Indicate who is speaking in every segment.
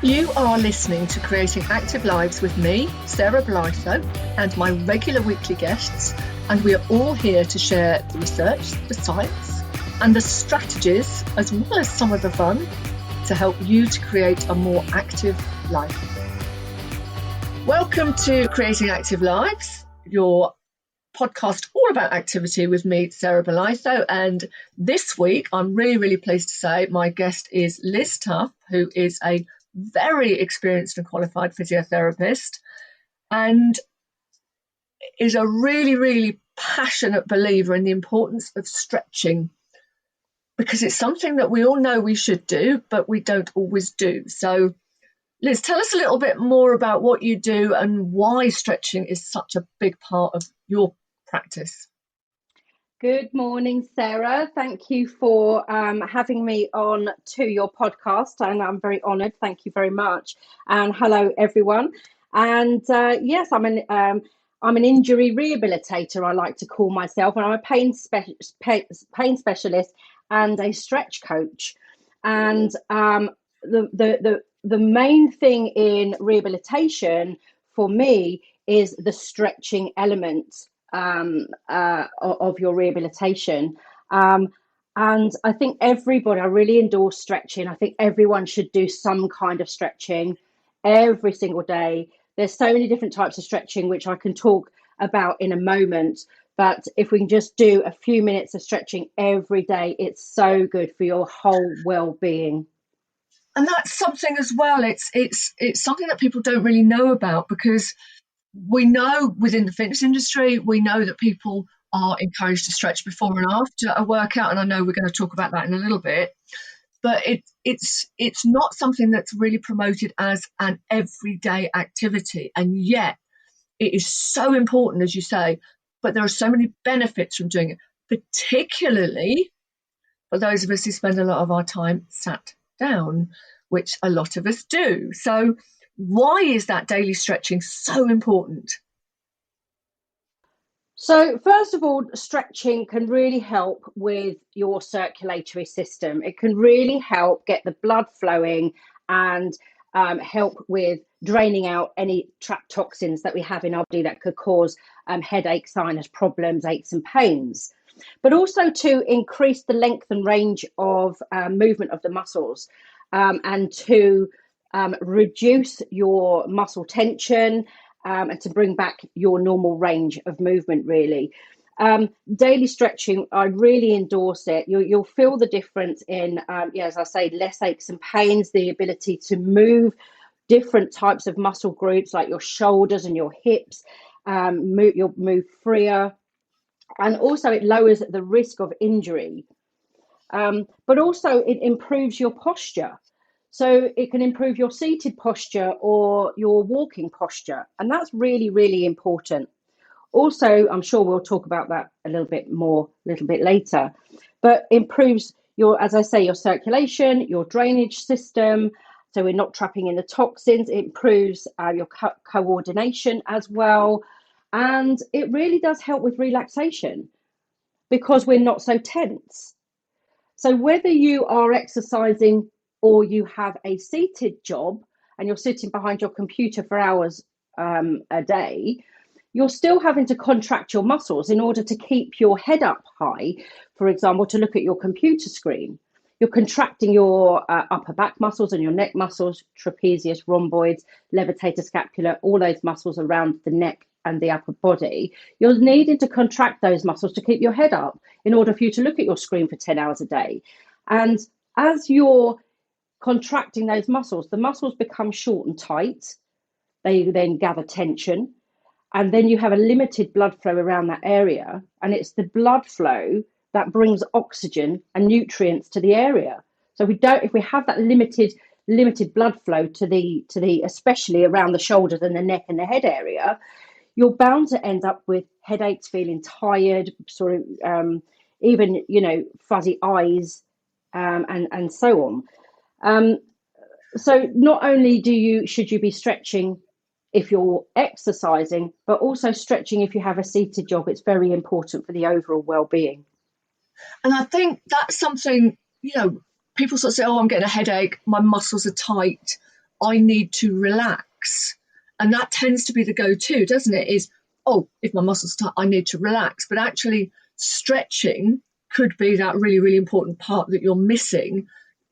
Speaker 1: You are listening to Creating Active Lives with me, Sarah Blytho, and my regular weekly guests, and we are all here to share the research, the science, and the strategies, as well as some of the fun, to help you to create a more active life. Welcome to Creating Active Lives, your podcast all about activity with me, Sarah Blytho, and this week I'm really pleased to say my guest is Liz Tuff, who is a very experienced and qualified physiotherapist and is a really passionate believer in the importance of stretching, because it's something that we all know we should do, but we don't always do. So Liz, tell us a little bit more about what you do and why stretching is such a big part of your practice.
Speaker 2: Good morning, Sarah. Thank you for having me on to your podcast, and I'm very honoured. Thank you very much. And hello, everyone. And yes, I'm an injury rehabilitator, I like to call myself, and I'm a pain specialist and a stretch coach. And the main thing in rehabilitation for me is the stretching element of your rehabilitation. And I think everybody, I really endorse stretching. I think everyone should do some kind of stretching every single day. There's so many different types of stretching, which I can talk about in a moment. But if we can just do a few minutes of stretching every day, it's so good for your whole well-being.
Speaker 1: And that's something as well. It's something that people don't really know about, because we know within the fitness industry, we know that people are encouraged to stretch before and after a workout, and I know we're going to talk about that in a little bit, but it's not something that's really promoted as an everyday activity, and yet it is so important, as you say. But there are so many benefits from doing it, particularly for those of us who spend a lot of our time sat down, which a lot of us do. So why is that daily stretching so important?
Speaker 2: So first of all, stretching can really help with your circulatory system. It can really help get the blood flowing and help with draining out any trapped toxins that we have in our body that could cause headaches, sinus problems, aches and pains. But also to increase the length and range of movement of the muscles, and to reduce your muscle tension, and to bring back your normal range of movement, really. Daily stretching, I really endorse it. You'll feel the difference in, as I say, less aches and pains, the ability to move different types of muscle groups like your shoulders and your hips. You'll move freer. And also it lowers the risk of injury. But also it improves your posture. So it can improve your seated posture or your walking posture. And that's really important. Also, I'm sure we'll talk about that a little bit later, but improves your, as I say, your circulation, your drainage system. So we're not trapping in the toxins. It improves your coordination as well. And it really does help with relaxation because we're not so tense. So whether you are exercising or you have a seated job and you're sitting behind your computer for hours a day, you're still having to contract your muscles in order to keep your head up high, for example, to look at your computer screen. You're contracting your upper back muscles and your neck muscles, trapezius, rhomboids, levator scapula, all those muscles around the neck and the upper body. You're needing to contract those muscles to keep your head up in order for you to look at your screen for 10 hours a day. And as you're contracting those muscles, the muscles become short and tight. They then gather tension. And then you have a limited blood flow around that area. And it's the blood flow that brings oxygen and nutrients to the area. So if we have that limited blood flow to the especially around the shoulders and the neck and the head area, you're bound to end up with headaches, feeling tired, sort of even fuzzy eyes, and so on. So not only should you be stretching if you're exercising, but also stretching if you have a seated job. It's very important for the overall well-being.
Speaker 1: And I think that's something, people sort of say, oh, I'm getting a headache, my muscles are tight, I need to relax. And that tends to be the go-to, doesn't it? Is, oh, if my muscles tight, I need to relax. But actually, stretching could be that really, really important part that you're missing.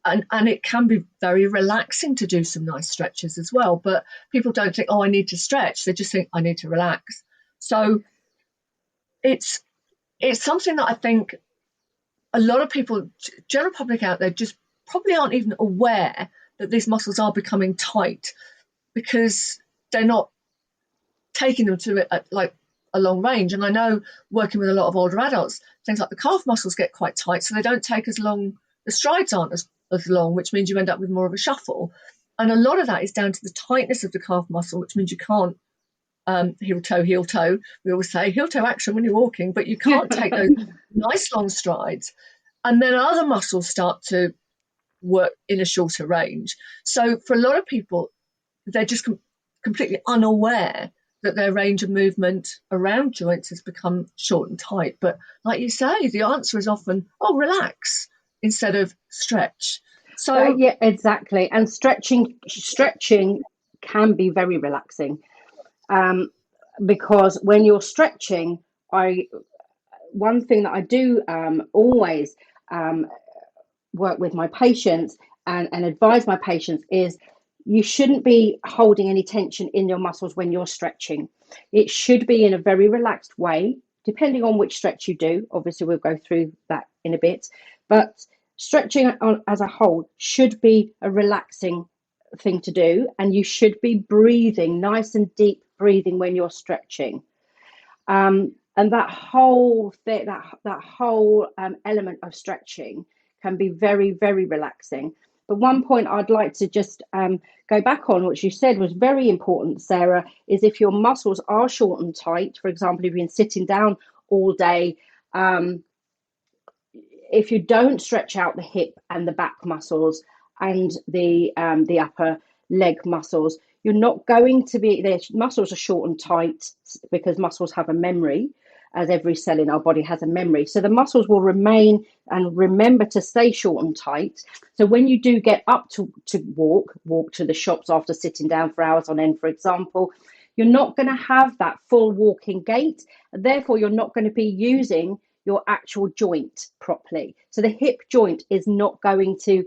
Speaker 1: And it can be very relaxing to do some nice stretches as well. But people don't think, oh, I need to stretch. They just think, I need to relax. So it's something that I think a lot of people, general public out there, just probably aren't even aware that these muscles are becoming tight because they're not taking them to it at like a long range. And I know, working with a lot of older adults, things like the calf muscles get quite tight, so they don't take as long, the strides aren't as long, which means you end up with more of a shuffle. And a lot of that is down to the tightness of the calf muscle, which means you can't heel toe. We always say heel toe action when you're walking, but you can't take those nice long strides. And then other muscles start to work in a shorter range. So for a lot of people, they're just completely unaware that their range of movement around joints has become short and tight. But like you say, the answer is often, oh, relax instead of stretch. So
Speaker 2: yeah, exactly. And stretching can be very relaxing, because when you're stretching, one thing that I do always work with my patients and advise my patients is, you shouldn't be holding any tension in your muscles when you're stretching. It should be in a very relaxed way, depending on which stretch you do. Obviously, we'll go through that in a bit. But stretching as a whole should be a relaxing thing to do. And you should be breathing, nice and deep breathing when you're stretching. And that whole thing, that whole element of stretching can be very, very relaxing. But one point I'd like to just go back on, which you said was very important, Sarah, is if your muscles are short and tight, for example, if you've been sitting down all day, if you don't stretch out the hip and the back muscles and the upper leg muscles, you're not going to be, their muscles are short and tight because muscles have a memory, as every cell in our body has a memory. So the muscles will remain and remember to stay short and tight. So when you do get up to walk to the shops after sitting down for hours on end, for example, you're not going to have that full walking gait. Therefore, you're not going to be using your actual joint properly. So the hip joint is not going to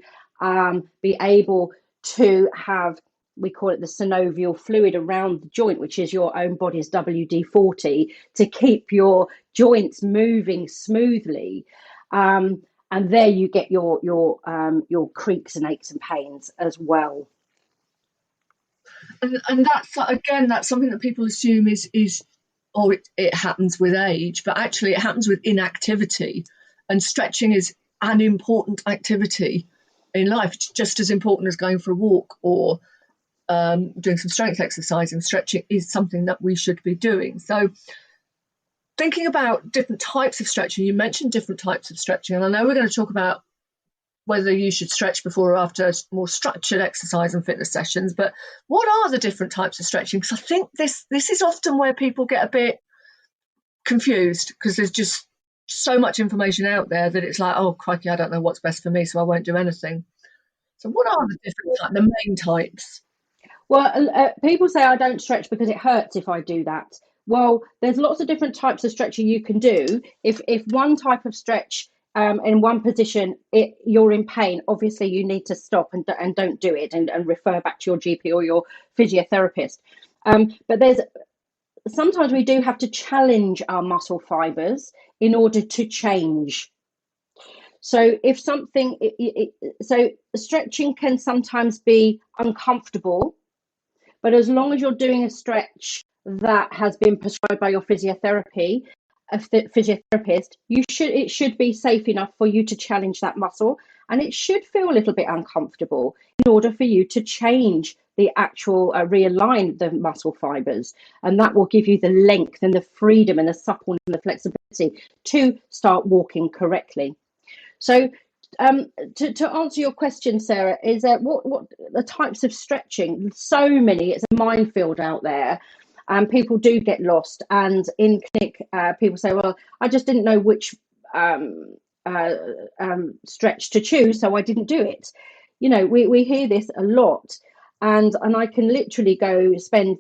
Speaker 2: be able to have, we call it the synovial fluid around the joint, which is your own body's WD-40, to keep your joints moving smoothly. And there you get your creaks and aches and pains as well.
Speaker 1: And that's, again, that's something that people assume is it happens with age, but actually it happens with inactivity. And stretching is an important activity in life. It's just as important as going for a walk or doing some strength exercise, and stretching is something that we should be doing. So thinking about different types of stretching, you mentioned different types of stretching, and I know we're going to talk about whether you should stretch before or after more structured exercise and fitness sessions, but what are the different types of stretching? Because I think this is often where people get a bit confused, because there's just so much information out there that it's like, oh, crikey, I don't know what's best for me, so I won't do anything. So what are the different the main types?
Speaker 2: Well, people say I don't stretch because it hurts if I do that. Well, there's lots of different types of stretching you can do. If one type of stretch in one position, you're in pain, obviously you need to stop and don't do it, and refer back to your GP or your physiotherapist. But sometimes we do have to challenge our muscle fibers in order to change. So if something, so stretching can sometimes be uncomfortable, but as long as you're doing a stretch that has been prescribed by your physiotherapist, it should be safe enough for you to challenge that muscle, and it should feel a little bit uncomfortable in order for you to change the actual realign the muscle fibers, and that will give you the length and the freedom and the suppleness and the flexibility to start walking correctly. So to answer your question, Sarah, is what the types of stretching? So many, it's a minefield out there, and people do get lost. And in clinic, people say, "Well, I just didn't know which stretch to choose, so I didn't do it." You know, we hear this a lot, and I can literally go spend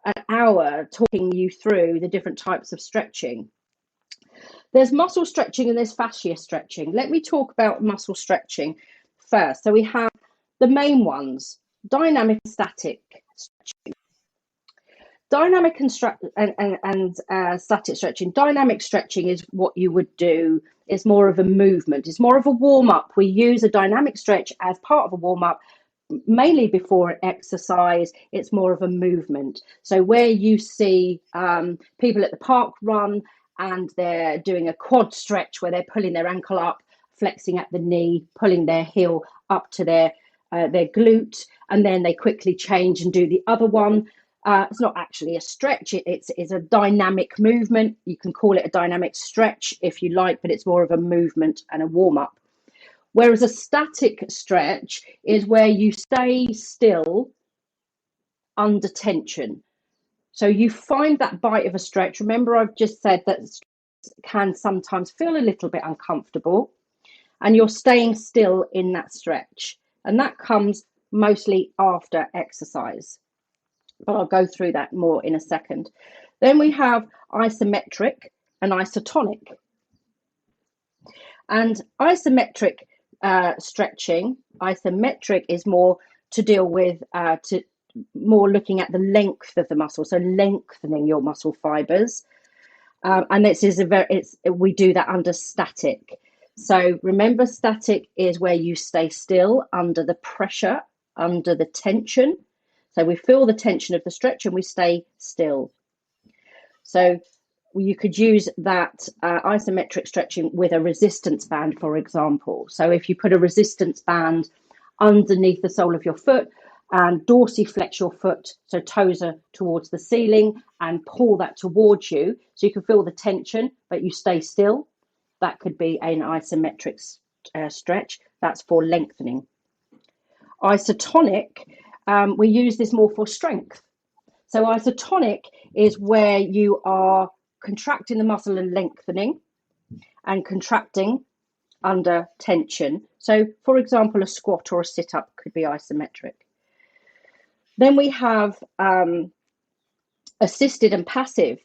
Speaker 2: an hour talking you through the different types of stretching. There's muscle stretching and there's fascia stretching. Let me talk about muscle stretching first. So we have the main ones: dynamic and static stretching. Dynamic and static stretching. Dynamic stretching is what you would do. It's more of a movement. It's more of a warm-up. We use a dynamic stretch as part of a warm-up, mainly before an exercise. It's more of a movement. So where you see people at the park run and they're doing a quad stretch where they're pulling their ankle up, flexing at the knee, pulling their heel up to their glute, and then they quickly change and do the other one. It's not actually a stretch, it's a dynamic movement. You can call it a dynamic stretch if you like, but it's more of a movement and a warm-up. Whereas a static stretch is where you stay still under tension. So you find that bite of a stretch. Remember, I've just said that can sometimes feel a little bit uncomfortable, and you're staying still in that stretch. And that comes mostly after exercise, but I'll go through that more in a second. Then we have isometric and isotonic. And isometric stretching, isometric is more to deal with more looking at the length of the muscle, so lengthening your muscle fibers. And this is we do that under static. So remember, static is where you stay still under the pressure, under the tension. So we feel the tension of the stretch and we stay still. So you could use that isometric stretching with a resistance band, for example. So if you put a resistance band underneath the sole of your foot and dorsiflex your foot, so toes are towards the ceiling, and pull that towards you so you can feel the tension, but you stay still, that could be an isometric stretch. That's for lengthening. Isotonic, we use this more for strength. So isotonic is where you are contracting the muscle and lengthening, and contracting under tension. So, for example, a squat or a sit-up could be isometric. Then we have assisted and passive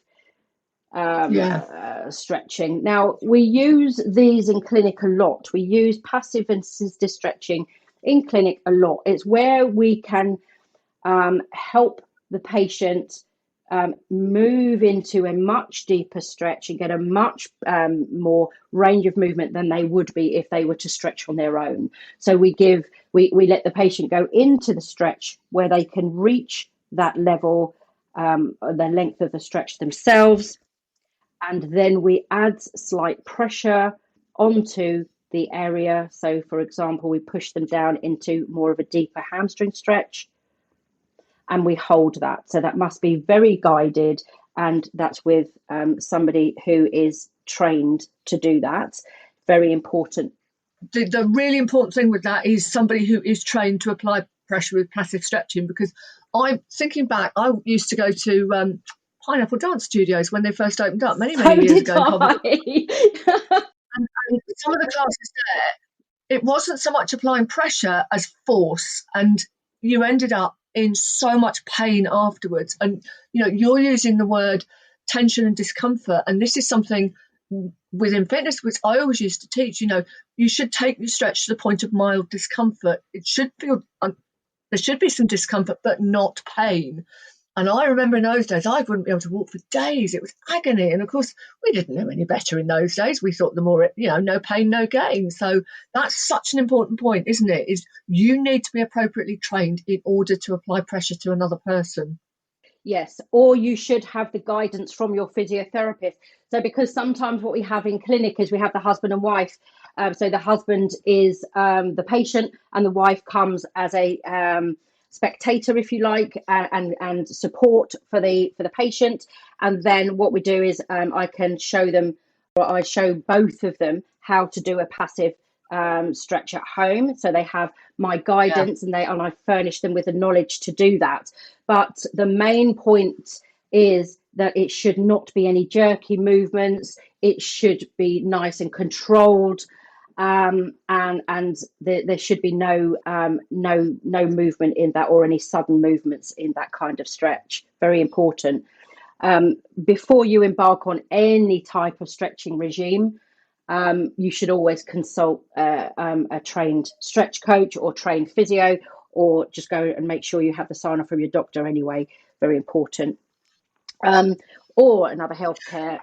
Speaker 2: stretching. Now, we use these in clinic a lot. We use passive and assisted stretching in clinic a lot. It's where we can help the patient move into a much deeper stretch and get a much more range of movement than they would be if they were to stretch on their own. So we let the patient go into the stretch where they can reach that level, the length of the stretch themselves, and then we add slight pressure onto the area. So for example, we push them down into more of a deeper hamstring stretch, and we hold that. So that must be very guided, and that's with somebody who is trained to do that. Very important.
Speaker 1: The really important thing with that is somebody who is trained to apply pressure with passive stretching, because I'm thinking back, I used to go to Pineapple Dance Studios when they first opened up many years ago. And some of the classes there, it wasn't so much applying pressure as force, and you ended up in so much pain afterwards. And you're using the word tension and discomfort, and this is something within fitness which I always used to teach. You should take your stretch to the point of mild discomfort. It should feel there should be some discomfort, but not pain. And I remember in those days, I wouldn't be able to walk for days. It was agony. And of course, we didn't know any better in those days. We thought the more, no pain, no gain. So that's such an important point, isn't it? Is you need to be appropriately trained in order to apply pressure to another person.
Speaker 2: Yes, or you should have the guidance from your physiotherapist. So because sometimes what we have in clinic is we have the husband and wife. So the husband is the patient, and the wife comes as a spectator, if you like, and support for the patient. And then what we do is I show both of them how to do a passive stretch at home. So they have my guidance, and I furnish them with the knowledge to do that. But the main point is that it should not be any jerky movements. It should be nice and controlled. There should be no movement in that, or any sudden movements in that kind of stretch. Very important. Before you embark on any type of stretching regime, you should always consult a trained stretch coach or trained physio, or just go and make sure you have the sign off from your doctor anyway. Very important. Or another healthcare,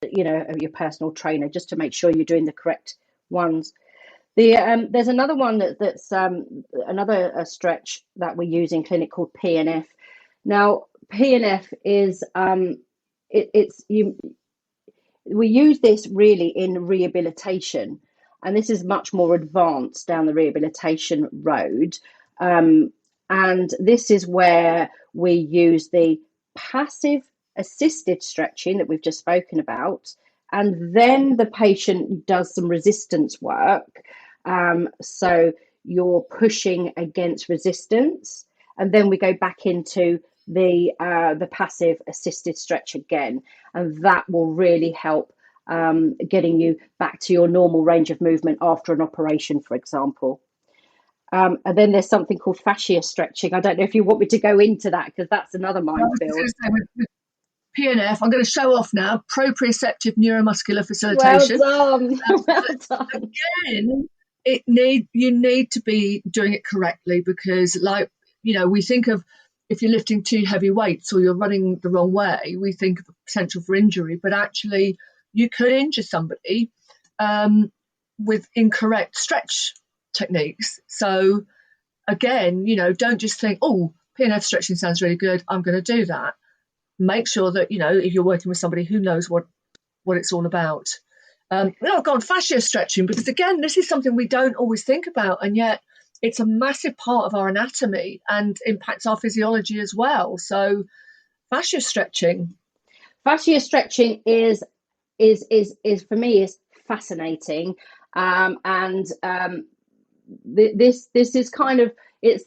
Speaker 2: your personal trainer, just to make sure you're doing the correct ones. There's another one that's another stretch that we use in clinic called PNF. Now, PNF is we use this really in rehabilitation, and this is much more advanced down the rehabilitation road. And this is where we use the passive assisted stretching that we've just spoken about, and then the patient does some resistance work. So you're pushing against resistance, and then we go back into the passive assisted stretch again, and that will really help getting you back to your normal range of movement after an operation, for example. And then there's something called fascia stretching. I don't know if you want me to go into that, because that's another minefield.
Speaker 1: With PNF, I'm going to show off now. Proprioceptive neuromuscular facilitation.
Speaker 2: Well done. Well done.
Speaker 1: Again, you need to be doing it correctly, because, like, we think of, if you're lifting too heavy weights or you're running the wrong way, we think of the potential for injury, but actually you could injure somebody with incorrect stretch techniques. So again, don't just think, oh, PNF stretching sounds really good, I'm going to do that. Make sure that, if you're working with somebody who knows what it's all about. I've gone fascia stretching because, again, this is something we don't always think about, and yet it's a massive part of our anatomy and impacts our physiology as well. So fascia stretching.
Speaker 2: Fascia stretching is for me is fascinating. This is kind of, it's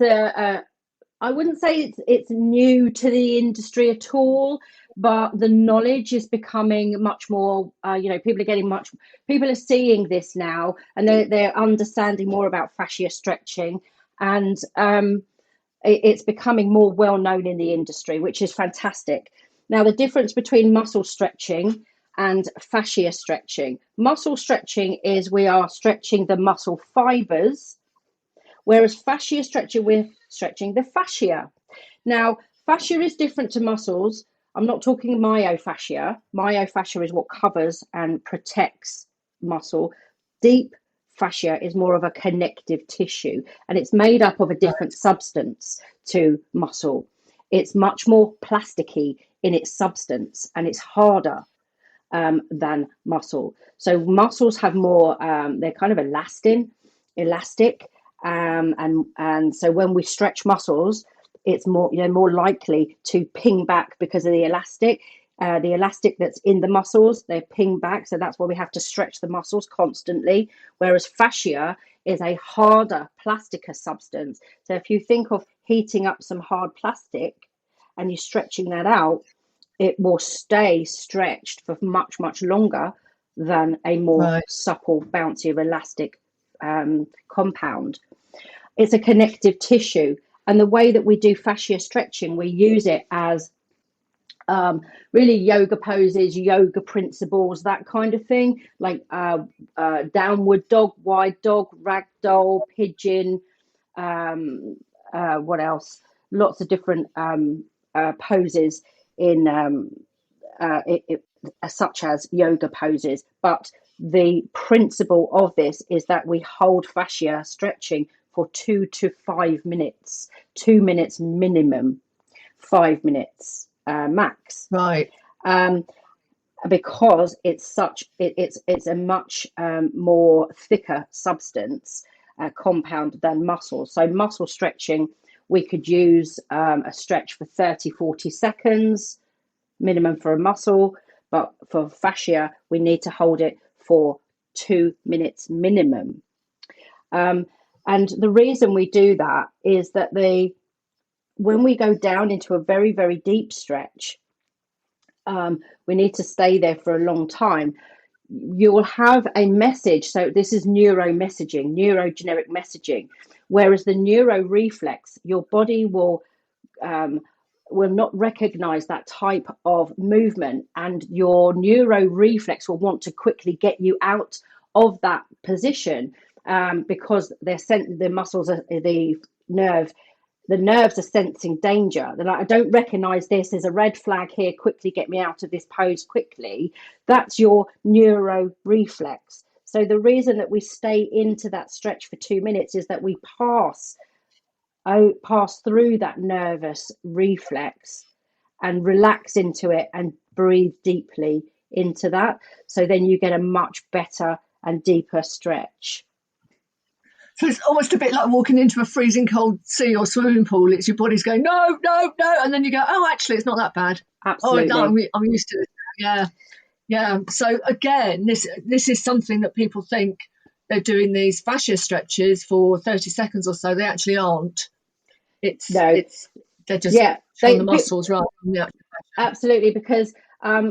Speaker 2: I wouldn't say it's new to the industry at all, but the knowledge is becoming much more, people are seeing this now, and they're understanding more about fascia stretching, and it's becoming more well known in the industry, which is fantastic. Now, the difference between muscle stretching and fascia stretching. Muscle stretching is we are stretching the muscle fibers, whereas fascia stretching, we're stretching the fascia. Now, fascia is different to muscles. I'm not talking myofascia. Myofascia is what covers and protects muscle. Deep fascia is more of a connective tissue, and it's made up of a different substance to muscle. It's much more plasticky in its substance, and it's harder than muscle. So muscles have more, they're kind of elastic. And so when we stretch muscles, it's more likely to ping back because of the elastic that's in the muscles. They ping back, so that's why we have to stretch the muscles constantly. Whereas fascia is a harder, plasticer substance. So if you think of heating up some hard plastic and you're stretching that out, it will stay stretched for much, much longer than a more supple, bouncier, elastic compound. It's a connective tissue, and the way that we do fascia stretching, we use it as really yoga poses, yoga principles, that kind of thing, like downward dog, wide dog, ragdoll, pigeon, what else? Lots of different poses in such as yoga poses. But the principle of this is that we hold fascia stretching for 2 to 5 minutes, 2 minutes minimum, 5 minutes max.
Speaker 1: Right.
Speaker 2: Because it's a much more thicker substance compound than muscle. So muscle stretching, we could use a stretch for 30, 40 seconds minimum for a muscle, but for fascia, we need to hold it for 2 minutes minimum. And the reason we do that is that when we go down into a very, very deep stretch, we need to stay there for a long time. you will have a message. So this is neuro messaging, neurogeneric messaging, whereas the neuro reflex, your body will not recognize that type of movement, and your neuro reflex will want to quickly get you out of that position, because the muscles are the nerves are sensing danger. They're like, I don't recognize this. There's a red flag here. Quickly get me out of this pose quickly. That's your neuro reflex. So the reason that we stay into that stretch for 2 minutes is that we pass through that nervous reflex and relax into it and breathe deeply into that. So then you get a much better and deeper stretch.
Speaker 1: So it's almost a bit like walking into a freezing cold sea or swimming pool. It's your body's going, no, no, no. And then you go, oh, actually, it's not that bad.
Speaker 2: Absolutely.
Speaker 1: Oh, I'm used to it. Yeah. Yeah. So again, this is something that people think they're doing these fascia stretches for 30 seconds or so. They actually aren't. They're just showing the muscles rather than the actual fascia.
Speaker 2: Absolutely, because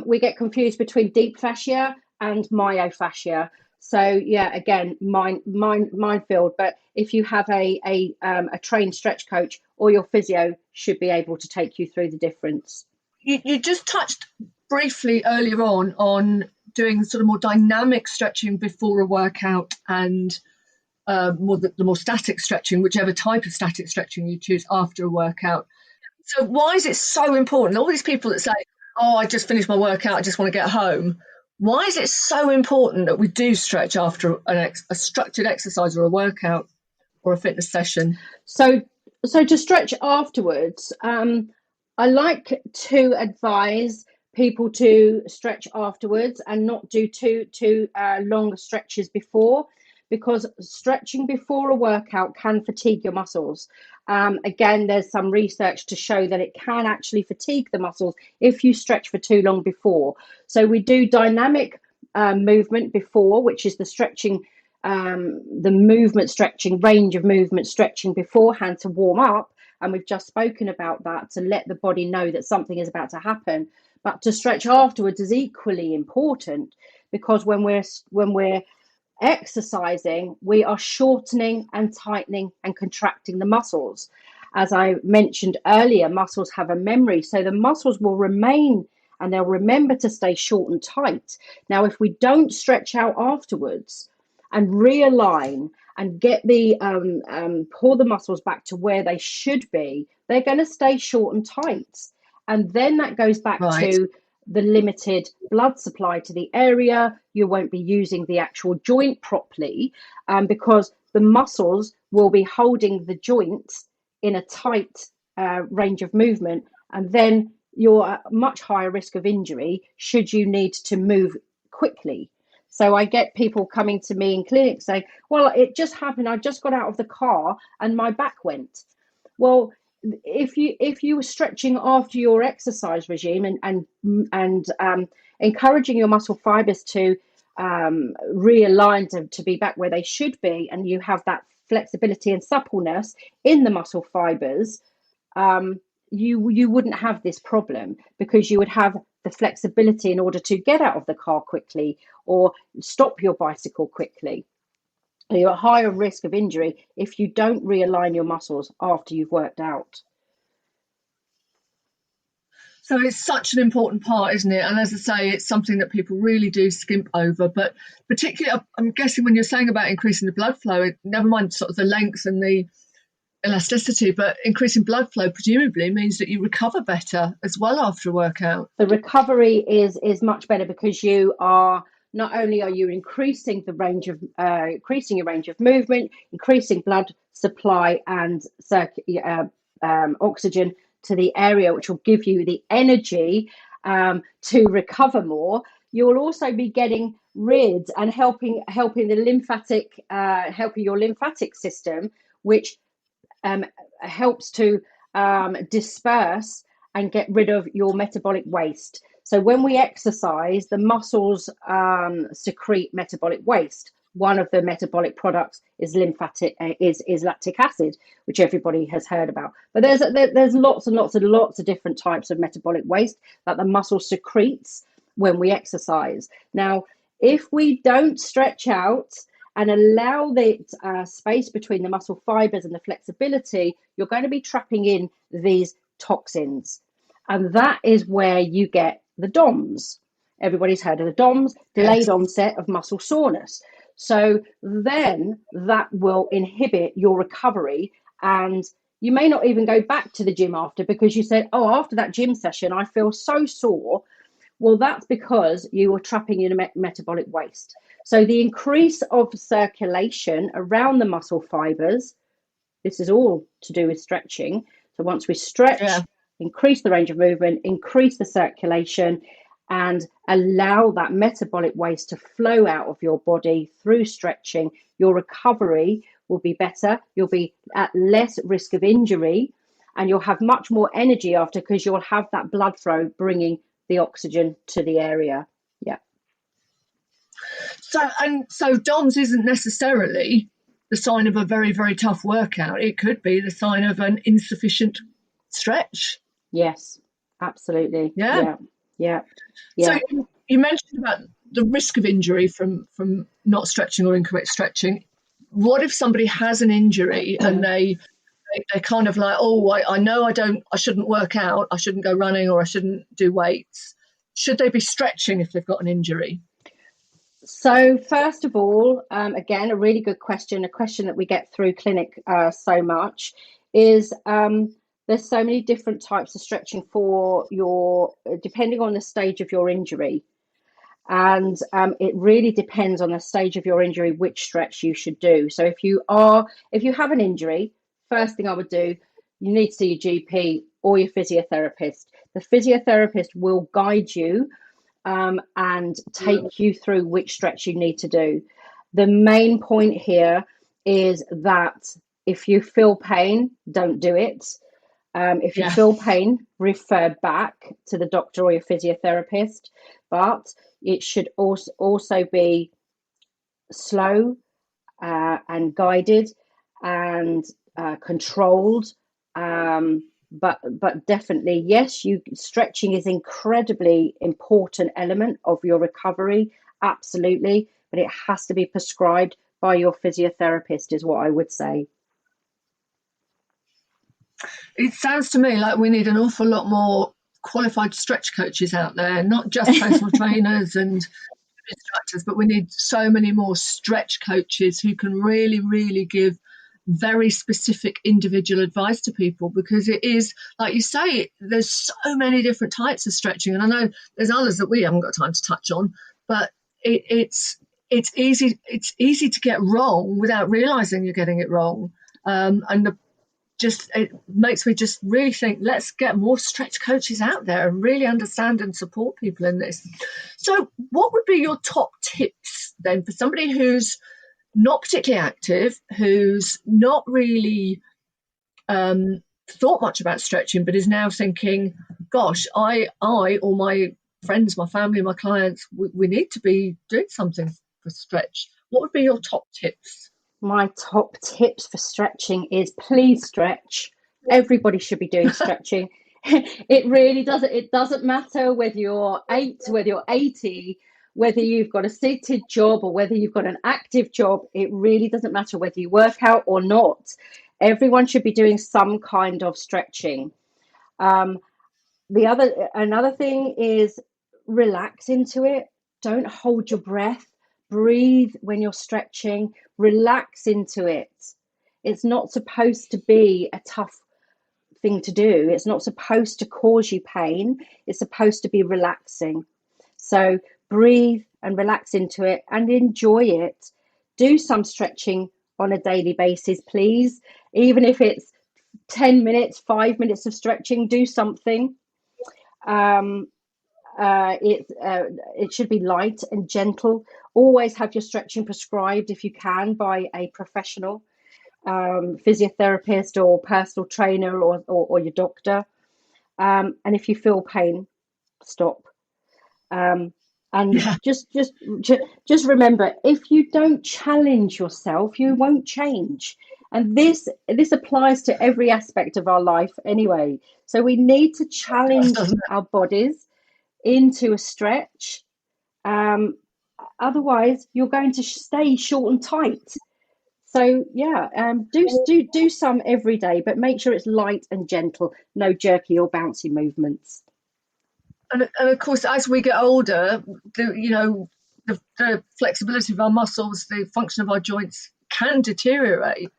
Speaker 2: we get confused between deep fascia and myofascia. So yeah, again, minefield. But if you have a trained stretch coach, or your physio should be able to take you through the difference.
Speaker 1: You just touched briefly earlier on doing sort of more dynamic stretching before a workout, and the more static stretching, whichever type of static stretching you choose after a workout. So why is it so important? All these people that say, oh, I just finished my workout, I just want to get home. Why is it so important that we do stretch after a structured exercise or a workout or a fitness session?
Speaker 2: So to stretch afterwards, I like to advise people to stretch afterwards and not do too long stretches before, because stretching before a workout can fatigue your muscles. Again, there's some research to show that it can actually fatigue the muscles if you stretch for too long before. So we do dynamic movement before, which is the stretching, the movement stretching, range of movement stretching beforehand to warm up. And we've just spoken about that, to let the body know that something is about to happen. But to stretch afterwards is equally important, because when we're exercising, we are shortening and tightening and contracting the muscles. As I mentioned earlier, muscles have a memory, so the muscles will remain and they'll remember to stay short and tight. Now, if we don't stretch out afterwards and realign and get pull the muscles back to where they should be, they're going to stay short and tight. And then that goes back to the limited blood supply to the area. You won't be using the actual joint properly, because the muscles will be holding the joints in a tight range of movement, and then you're at much higher risk of injury should you need to move quickly. So I get people coming to me in clinics saying, well, it just happened, I just got out of the car and my back went. Well, if you were stretching after your exercise regime and encouraging your muscle fibers to realign to be back where they should be, and you have that flexibility and suppleness in the muscle fibers, you wouldn't have this problem, because you would have the flexibility in order to get out of the car quickly or stop your bicycle quickly. You're at higher risk of injury if you don't realign your muscles after you've worked out.
Speaker 1: So it's such an important part, isn't it? And as I say, it's something that people really do skimp over. But particularly, I'm guessing when you're saying about increasing the blood flow, never mind sort of the length and the elasticity, but increasing blood flow presumably means that you recover better as well after a workout.
Speaker 2: The recovery is much better, because you are not only are you increasing your range of movement, increasing blood supply and oxygen to the area, which will give you the energy to recover more. You will also be getting rid and helping your lymphatic system, which helps to disperse and get rid of your metabolic waste. So when we exercise, the muscles secrete metabolic waste. One of the metabolic products is lactic acid, which everybody has heard about. But there's lots of different types of metabolic waste that the muscle secretes when we exercise. Now, If we don't stretch out and allow the space between the muscle fibers and the flexibility, you're going to be trapping in these toxins. And that is where you get the DOMS. Everybody's heard of the DOMS, delayed onset of muscle soreness. So then that will inhibit your recovery, and you may not even go back to the gym after, because you said, oh, after that gym session, I feel so sore. Well, that's because you were trapping in metabolic waste. So the increase of circulation around the muscle fibers, this is all to do with stretching. So once we stretch, increase the range of movement, increase the circulation, and allow that metabolic waste to flow out of your body through stretching, your recovery will be better. You'll be at less risk of injury, and you'll have much more energy after, because you'll have that blood flow bringing the oxygen to the area. Yeah.
Speaker 1: So DOMS isn't necessarily the sign of a very, very tough workout. It could be the sign of an insufficient stretch.
Speaker 2: Yes, absolutely. Yeah.
Speaker 1: So you mentioned about the risk of injury from not stretching or incorrect stretching. What if somebody has an injury and they're kind of like, oh, I know I shouldn't work out, I shouldn't go running, or I shouldn't do weights. Should they be stretching if they've got an injury?
Speaker 2: So first of all, again, a really good question, a question that we get through clinic so much, is there's so many different types of stretching for depending on the stage of your injury. And it really depends on the stage of your injury, which stretch you should do. So if you have an injury, first thing I would do, you need to see your GP or your physiotherapist. The physiotherapist will guide you and take you through which stretch you need to do. The main point here is that if you feel pain, don't do it. If you feel pain, refer back to the doctor or your physiotherapist. But it should also be slow and guided and controlled. But definitely, yes, stretching is incredibly important element of your recovery, absolutely. But it has to be prescribed by your physiotherapist, is what I would say.
Speaker 1: It sounds to me like we need an awful lot more qualified stretch coaches out there, not just personal trainers and instructors, but we need so many more stretch coaches who can really, really give very specific individual advice to people, because it is, like you say, there's so many different types of stretching, and I know there's others that we haven't got time to touch on, but it's easy to get wrong without realizing you're getting it wrong, and it makes me just really think, let's get more stretch coaches out there and really understand and support people in this. So what would be your top tips then for somebody who's not particularly active, who's not really thought much about stretching, but is now thinking, gosh, I or my friends, my family, my clients, we need to be doing something for stretch. What would be your top tips?
Speaker 2: My top tips for stretching is, please stretch. Everybody should be doing stretching. It really doesn't. It doesn't matter whether you're 8, whether you're 80, whether you've got a seated job or whether you've got an active job. It really doesn't matter whether you work out or not. Everyone should be doing some kind of stretching. Another thing is, relax into it. Don't hold your breath. Breathe when you're stretching. Relax into it. It's not supposed to be a tough thing to do. It's not supposed to cause you pain. It's supposed to be relaxing. So breathe and relax into it and enjoy it. Do some stretching on a daily basis, please. Even if it's 10 minutes, 5 minutes of stretching, do something. It should be light and gentle. Always have your stretching prescribed, if you can, by a professional physiotherapist or personal trainer or your doctor. And if you feel pain, stop. Just remember, if you don't challenge yourself, you won't change. And this applies to every aspect of our life anyway. So we need to challenge our bodies into a stretch. Otherwise, you're going to stay short and tight. So yeah, do some every day, but make sure it's light and gentle, no jerky or bouncy movements.
Speaker 1: And of course, as we get older, the flexibility of our muscles, the function of our joints can deteriorate.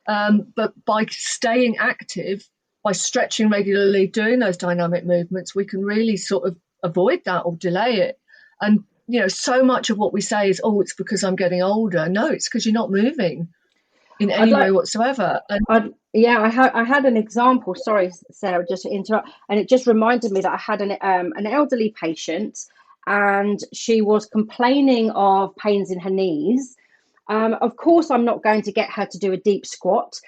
Speaker 1: But by staying active, by stretching regularly, doing those dynamic movements, we can really sort of avoid that or delay it. And so much of what we say is, "Oh, it's because I'm getting older." No, it's because you're not moving in
Speaker 2: I'd
Speaker 1: any way
Speaker 2: like
Speaker 1: whatsoever. And
Speaker 2: I had an example. Sorry, Sarah, just to interrupt, and it just reminded me that I had an elderly patient, and she was complaining of pains in her knees. Of course, I'm not going to get her to do a deep squat,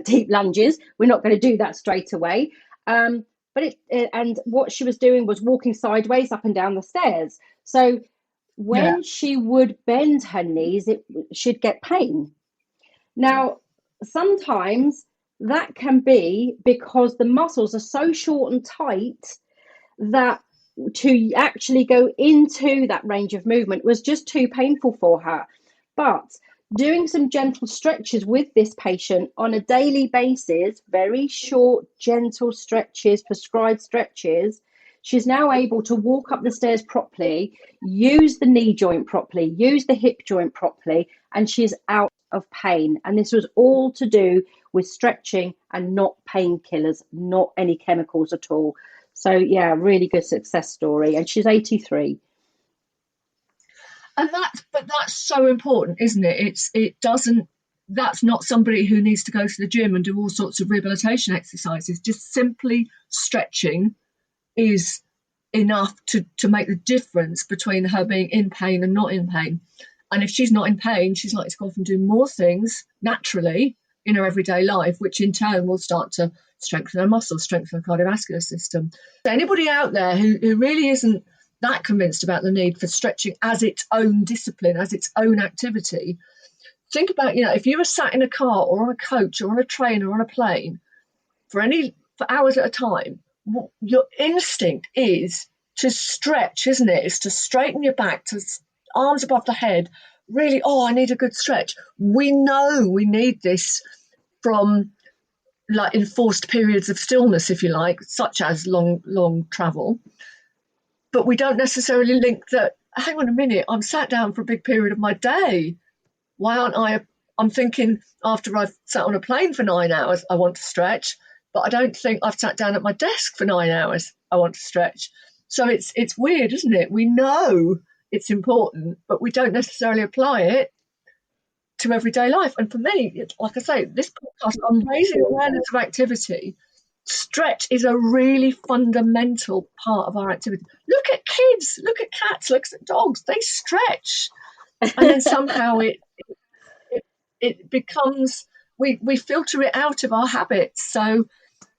Speaker 2: deep lunges. We're not going to do that straight away. And what she was doing was walking sideways up and down the stairs. So
Speaker 1: yeah,
Speaker 2: when she would bend her knees, she'd get pain. Now, sometimes that can be because the muscles are so short and tight that to actually go into that range of movement was just too painful for her. But doing some gentle stretches with this patient on a daily basis, very short, gentle stretches, prescribed stretches, she's now able to walk up the stairs properly, use the knee joint properly, use the hip joint properly, and she's out of pain. And this was all to do with stretching and not painkillers, not any chemicals at all. So yeah, really good success story. And she's 83.
Speaker 1: and that's so important, isn't it? It doesn't. That's not somebody who needs to go to the gym and do all sorts of rehabilitation exercises. Just simply stretching is enough to make the difference between her being in pain and not in pain. And if she's not in pain, she's likely to go off and do more things naturally in her everyday life, which in turn will start to strengthen her muscles, strengthen her cardiovascular system. So anybody out there who really isn't that convinced about the need for stretching as its own discipline, as its own activity, think about, if you were sat in a car or on a coach or on a train or on a plane for hours at a time, your instinct is to stretch, isn't it? It's to straighten your back, to arms above the head. Really, I need a good stretch. We know we need this from like enforced periods of stillness, if you like, such as long travel. But we don't necessarily link that, hang on a minute, I'm sat down for a big period of my day. Why aren't I? I'm thinking after I've sat on a plane for 9 hours, I want to stretch, but I don't think I've sat down at my desk for 9 hours, I want to stretch. So it's weird, isn't it? We know it's important, but we don't necessarily apply it to everyday life. And for me, like I say, this podcast on raising awareness of activity, stretch is a really fundamental part of our activity. Look at kids, look at cats, look at dogs, they stretch. And then somehow it becomes, we filter it out of our habits. So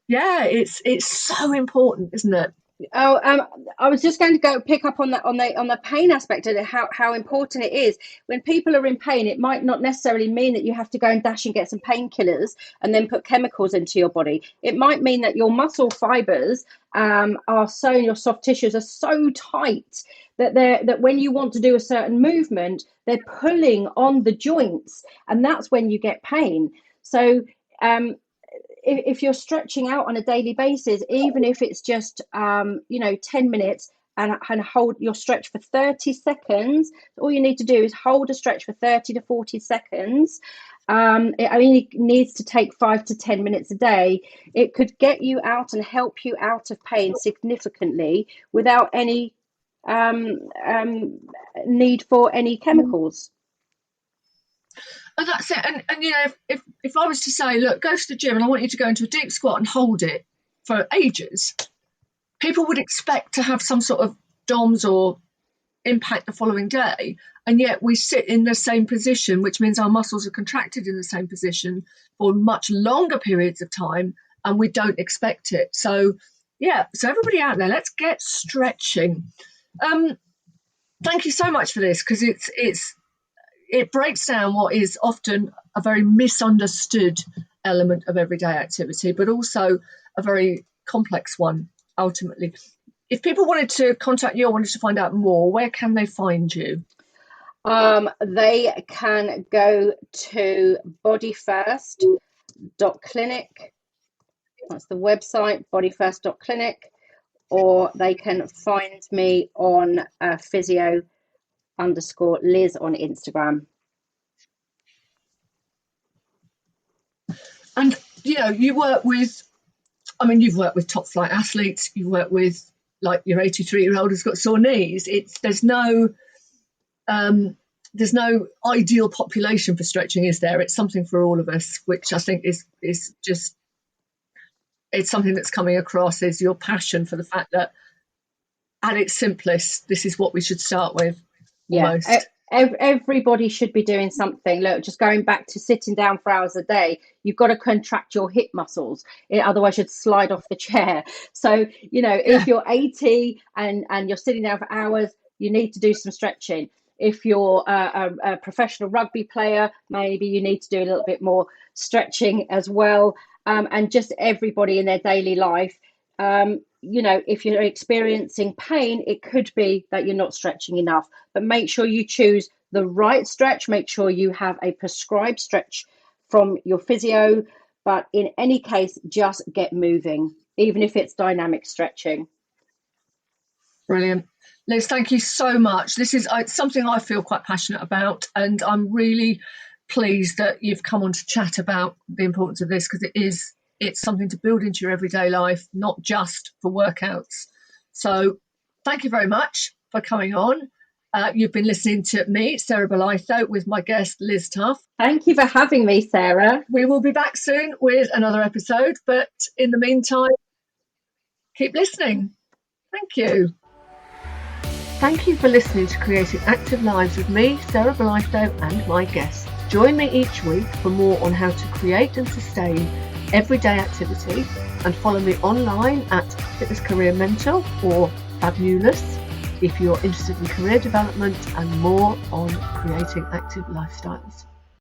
Speaker 1: yeah, it's so important, isn't it?
Speaker 2: Oh, I was just going to go pick up on the pain aspect of it, how important it is. When people are in pain, it might not necessarily mean that you have to go and dash and get some painkillers and then put chemicals into your body. It might mean that your muscle fibers your soft tissues are so tight that when you want to do a certain movement, they're pulling on the joints, and that's when you get pain. So if you're stretching out on a daily basis, even if it's just 10 minutes and hold your stretch for 30 seconds, all you need to do is hold a stretch for 30 to 40 seconds. It only needs to take 5 to 10 minutes a day. It could get you out and help you out of pain significantly without any need for any chemicals.
Speaker 1: And that's it. And if I was to say, look, go to the gym and I want you to go into a deep squat and hold it for ages, people would expect to have some sort of DOMS or impact the following day. And yet we sit in the same position, which means our muscles are contracted in the same position for much longer periods of time, and we don't expect it. So yeah, so everybody out there, let's get stretching. Thank you so much for this, because it breaks down what is often a very misunderstood element of everyday activity, but also a very complex one, ultimately. If people wanted to contact you or wanted to find out more, where can they find you?
Speaker 2: They can go to bodyfirst.clinic. That's the website, bodyfirst.clinic, or they can find me on physio_Liz on Instagram.
Speaker 1: And you work with, you've worked with top flight athletes, you work with like your 83-year-old who's got sore knees. There's no ideal population for stretching, is there? It's something for all of us, which I think is just, it's something that's coming across, is your passion for the fact that at its simplest, this is what we should start with. Almost.
Speaker 2: Yeah. Everybody should be doing something. Look, just going back to sitting down for hours a day, you've got to contract your hip muscles. Otherwise, you'd slide off the chair. So, if you're 80 and you're sitting down for hours, you need to do some stretching. If you're a professional rugby player, maybe you need to do a little bit more stretching as well. And just everybody in their daily life. If you're experiencing pain, it could be that you're not stretching enough, but make sure you choose the right stretch. Make sure you have a prescribed stretch from your physio, but in any case, just get moving, even if it's dynamic stretching.
Speaker 1: Brilliant. Liz, thank you so much. This is something I feel quite passionate about, and I'm really pleased that you've come on to chat about the importance of this, because it's something to build into your everyday life, not just for workouts. So thank you very much for coming on. You've been listening to me, Sarah Bolitho, with my guest, Liz Tuff.
Speaker 2: Thank you for having me, Sarah.
Speaker 1: We will be back soon with another episode, but in the meantime, keep listening. Thank you. Thank you for listening to Creating Active Lives with me, Sarah Bolitho, and my guests. Join me each week for more on how to create and sustain everyday activity, and follow me online at Fitness Career Mentor or Fabulous if you're interested in career development and more on creating active lifestyles.